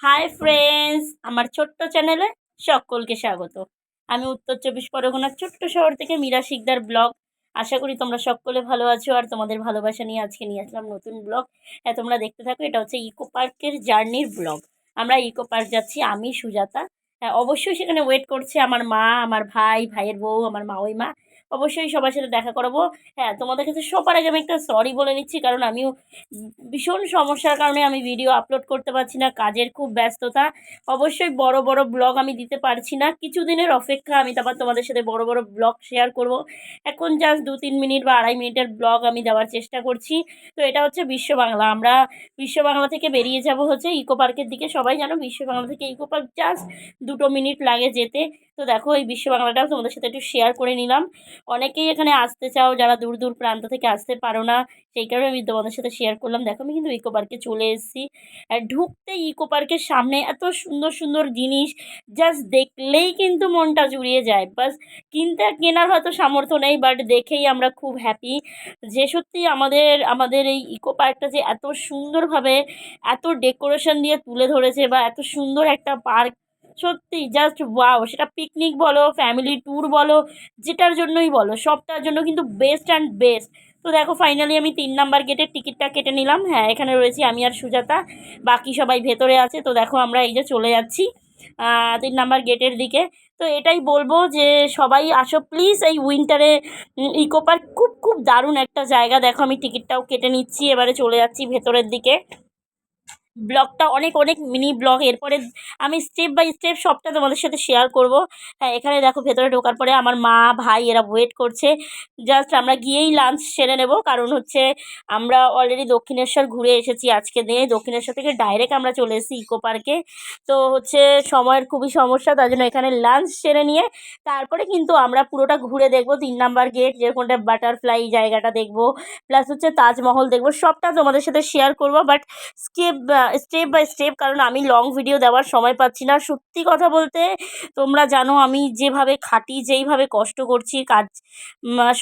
Hi friends, আমার ছোট্ট চ্যানেলে সকলকে স্বাগত। আমি উত্তর চব্বিশ পরগনার ছোট্ট শহর থেকে মীরা শিকদার ব্লগ। আশা করি তোমরা সকলে ভালো আছো আর তোমাদের ভালোবাসা নিয়ে আজকে নিয়ে আসলাম নতুন ব্লগ। হ্যাঁ, তোমরা দেখতে থাকো। এটা হচ্ছে ইকো পার্কের জার্নির ব্লগ। আমরা ইকো পার্ক যাচ্ছি, আমি সুজাতা। হ্যাঁ, অবশ্যই সেখানে ওয়েট করছে আমার মা, আমার ভাই, ভাইয়ের বউ, আমার মাওইমা। অবশ্যই সবার সাথে দেখা করাবো। হ্যাঁ, তোমাদের কাছে সবার আগে আমি একটা সরি বলে নিচ্ছি, কারণ আমিও ভীষণ সমস্যার কারণে আমি ভিডিও আপলোড করতে পারছি না, কাজের খুব ব্যস্ততা। অবশ্যই বড় বড় ব্লগ আমি দিতে পারছি না, কিছুদিনের অপেক্ষা। আমি তারপর তোমাদের সাথে বড় বড় ব্লগ শেয়ার করব। এখন জাস্ট 2-3 মিনিট বা 2.5 মিনিটের ব্লগ আমি দেওয়ার চেষ্টা করছি। তো এটা হচ্ছে বিশ্ব বাংলা। আমরা বিশ্ব বাংলা থেকে বেরিয়ে যাব হচ্ছে ইকো পার্কের দিকে। সবাই জানো বিশ্ব বাংলা থেকে ইকো পার্ক জাস্ট 2 মিনিট লাগে যেতে। তো দেখো, এই বিশ্ব বাংলাটাও তোমাদের সাথে একটু শেয়ার করে নিলাম। অনেকেই এখানে আসতে চাও, যারা দূর দূর প্রান্ত থেকে আসতে পারো না, সেই কারণে আমি তোমাদের সাথে শেয়ার করলাম। দেখো, আমি কিন্তু ইকো পার্কে চলে এসেছি। আর ঢুকতেই ইকো পার্কের সামনে এত সুন্দর সুন্দর জিনিস, জাস্ট দেখলেই কিন্তু মনটা জুড়িয়ে যায়। বাস কেনার হয়তো সামর্থ্য নেই, বাট দেখেই আমরা খুব হ্যাপি যে সত্যি আমাদের আমাদের এই ইকো পার্কটা যে এত সুন্দরভাবে এত ডেকোরেশন দিয়ে তুলে ধরেছে, বা এত সুন্দর একটা পার্ক, সত্যি জাস্ট ওয়াও। সেটা পিকনিক বলো, ফ্যামিলি ট্যুর বলো, যেটার জন্যই বলো, সবটার জন্য কিন্তু বেস্ট অ্যান্ড বেস্ট। তো দেখো, ফাইনালি আমি 3 নাম্বার গেটের টিকিটটা কেটে নিলাম। হ্যাঁ, এখানে রয়েছি আমি আর সুজাতা, বাকি সবাই ভেতরে আছে। তো দেখো, আমরা এই যে চলে যাচ্ছি 3 নাম্বার গেটের দিকে। তো এটাই বলবো যে সবাই আসো প্লিজ এই উইন্টারে। ইকো পার্ক খুব খুব দারুণ একটা জায়গা। দেখো, আমি টিকিটটাও কেটে নিচ্ছি, এবারে চলে যাচ্ছি ভেতরের দিকে। ব্লগটা অনেক অনেক মিনি ব্লগ, এরপরে আমি স্টেপ বাই স্টেপ সবটা তোমাদের সাথে শেয়ার করব। হ্যাঁ, এখানে দেখো, ভেতরে ঢোকার পরে আমার মা, ভাই এরা ওয়েট করছে। জাস্ট আমরা গিয়েই লাঞ্চ সেরে নেব, কারণ হচ্ছে আমরা অলরেডি দক্ষিণেশ্বর ঘুরে এসেছি আজকে দিয়ে। দক্ষিণেশ্বর থেকে ডাইরেক্ট আমরা চলে এসেছি ইকো পার্কে। তো হচ্ছে সময়ের খুবই সমস্যা, তার জন্য এখানে লাঞ্চ সেরে নিয়ে তারপরে কিন্তু আমরা পুরোটা ঘুরে দেখব। 3 নাম্বার গেট, যেরকমটা বাটারফ্লাই জায়গাটা দেখব, প্লাস হচ্ছে তাজমহল দেখব, সবটা তোমাদের সাথে শেয়ার করব। বাট স্টেপ বাই স্টেপ, কারণ আমি লং ভিডিও দেওয়ার সময় পাচ্ছি না। সত্যি কথা বলতে, তোমরা জানো আমি যেভাবে খাটি, যেইভাবে কষ্ট করছি কাজ,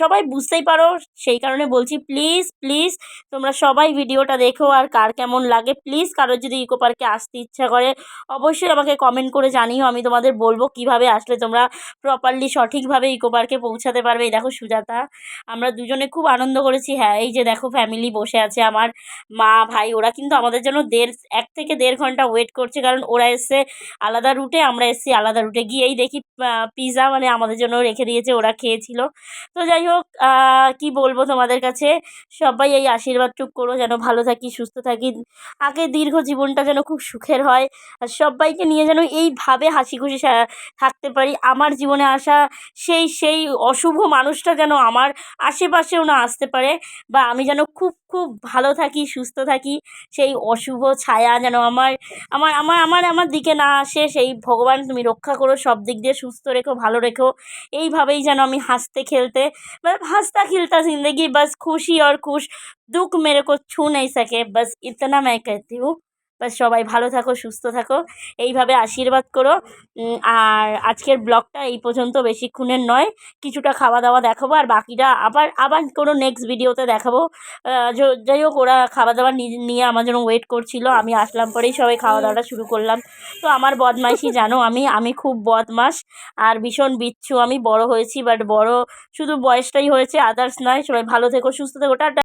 সবাই বুঝতেই পারো। সেই কারণে বলছি, প্লিজ প্লিজ তোমরা সবাই ভিডিওটা দেখো। আর কার কেমন লাগে, প্লিজ কারোর যদি ইকো পার্কে আসতে ইচ্ছা করে অবশ্যই আমাকে কমেন্ট করে জানিও। আমি তোমাদের বলবো কিভাবে আসলে তোমরা প্রপারলি সঠিকভাবে ইকো পার্কে পৌঁছাতে পারবে। এই দেখো সুজাতা, আমরা দুজনে খুব আনন্দ করেছি। হ্যাঁ, এই যে দেখো ফ্যামিলি বসে আছে, আমার মা, ভাই, ওরা কিন্তু আমাদের জন্য 1 থেকে 1.5 ঘন্টা ওয়েট করছে, কারণ ওরা এসছে আলাদা রুটে, আমরা এসছি আলাদা রুটে। গিয়েই দেখি পিৎজা মানে আমাদের জন্য রেখে দিয়েছে, ওরা খেয়েছিল। তো যাই হোক, কি বলবো তোমাদের কাছে, সবাই এই আশীর্বাদটুকু করো যেন ভালো থাকি, সুস্থ থাকি, আগে দীর্ঘ জীবনটা যেন খুব সুখের হয়, আর সবাইকে নিয়ে যেন এইভাবে হাসি খুশি থাকতে পারি। আমার জীবনে আসা সেই সেই অশুভ মানুষটা যেন আমার আশেপাশেও না আসতে পারে, বা আমি যেন খুব খুব ভালো থাকি, সুস্থ থাকি, সেই অশুভ ছায়া যেন আমার আমার আমার আমার আমার দিকে না আসে। সেই ভগবান তুমি রক্ষা করো, সব দিক দিয়ে সুস্থ রেখো, ভালো রেখো। এইভাবেই যেন আমি হাসতে খেলতে, हँसता खिलता ज़िंदगी बस खुशी और खुश, दुःख मेरे को छू नहीं सके, बस इतना मैं कहती हूँ। বাস সবাই ভালো থাকো, সুস্থ থাকো, এইভাবে আশীর্বাদ করো। আর আজকের ব্লগটা এই পর্যন্ত, বেশিক্ষণের নয়। কিছুটা খাওয়া দাওয়া দেখাবো, আর বাকিটা আবার আবার কোনো নেক্সট ভিডিওতে দেখাবো। যাই হোক, ওরা খাওয়া দাওয়া নিয়ে আমার জন্য ওয়েট করছিল। আমি আসলাম পরেই সবাই খাওয়া দাওয়াটা শুরু করলাম। তো আমার বদমাইশি জানো, আমি খুব বদমাশ আর ভীষণ বিচ্ছু। আমি বড় হয়েছি, বাট বড় শুধু বয়সটাই হয়েছে, আদার্স নয়। সবাই ভালো থেকো, সুস্থ থেকো, টাটা।